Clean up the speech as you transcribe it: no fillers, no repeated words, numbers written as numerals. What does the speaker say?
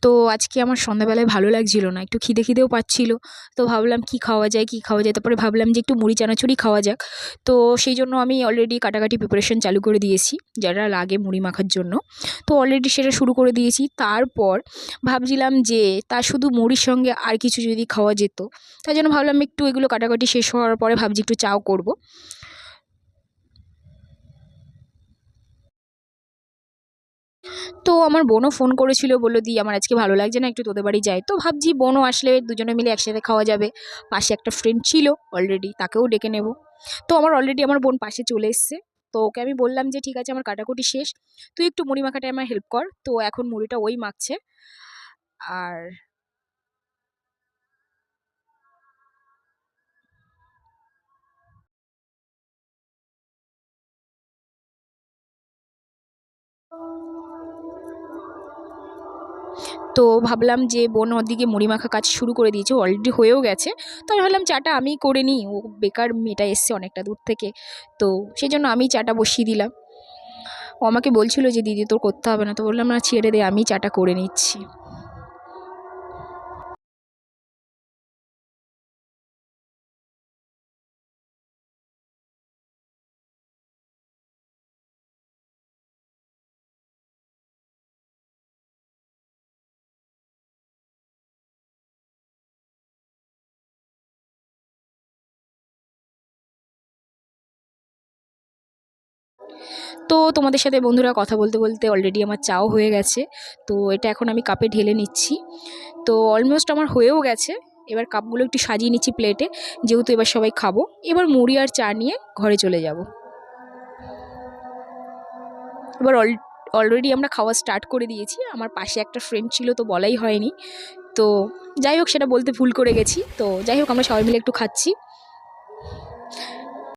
তো আজকে আমার সন্ধ্যাবেলায় ভালো লাগছিল না, একটু খিদেও পাচ্ছিল। তো ভাবলাম কী খাওয়া যায় কী খাওয়া যায়, তারপরে ভাবলাম যে একটু মুড়ি চানাচুরই খাওয়া যাক। তো সেই জন্য আমি অলরেডি কাটাকাটি প্রিপারেশন চালু করে দিয়েছি, যারা লাগে মুড়ি মাখার জন্য। তো অলরেডি সেটা শুরু করে দিয়েছি। তারপর ভাবছিলাম যে তার শুধু মুড়ির সঙ্গে আর কিছু যদি খাওয়া যেত, তাই জন্য ভাবলাম একটু এগুলো কাটাকাটি শেষ হওয়ার পরে ভাবছি একটু চাও করব। তো আমার বোনও ফোন করেছিল, বলল, "দি আমার আজকে ভালো লাগছে না, একটু তোদের বাড়ি যাই।" তো ভাবছি বোনও আসলে দুজনে মিলে একসাথে খাওয়া যাবে। পাশে একটা ফ্রেন্ড ছিল অলরেডি, তাকেও ডেকে নেব। তো অলরেডি আমার বোন পাশে চলে এসছে। তো ওকে আমি বললাম যে, "ঠিক আছে, আমার কাটাকুটি শেষ, তুই একটু মুড়ি মাখাটায় আমার হেল্প কর।" তো এখন মুড়িটা ওই মাখছে। আর তো ভাবলাম যে বোন ওদিকে মুড়ি মাখা কাজ শুরু করে দিয়েছে, অলরেডি হয়েও গেছে। তো আমি ভাবলাম চাটা আমিই করে নিই, ও বেকার মেয়েটা এসছে অনেকটা দূর থেকে। তো সেই জন্য আমিই চাটা বসিয়ে দিলাম। ও আমাকে বলছিল যে, "দিদি তোর করতে হবে না।" তো বললাম, "না, ছেড়ে দে, আমিই চাটা করে নিচ্ছি।" তো তোমাদের সাথে বন্ধুরা কথা বলতে বলতে অলরেডি আমার চাও হয়ে গেছে। তো এটা এখন আমি কাপে ঢেলে নিচ্ছি। তো অলমোস্ট আমার হয়েও গেছে। এবার কাপগুলো একটু সাজিয়ে নিচ্ছি প্লেটে, যেহেতু এবার সবাই খাবো। এবার মুড়ি আর চা নিয়ে ঘরে চলে যাব। এবার অলরেডি আমরা খাওয়া স্টার্ট করে দিয়েছি। আমার পাশে একটা ফ্রেন্ড ছিল, তো বলাই হয়নি। তো যাই হোক, সেটা বলতে ভুল করে গেছি। তো যাই হোক, আমরা সবাই মিলে একটু খাচ্ছি।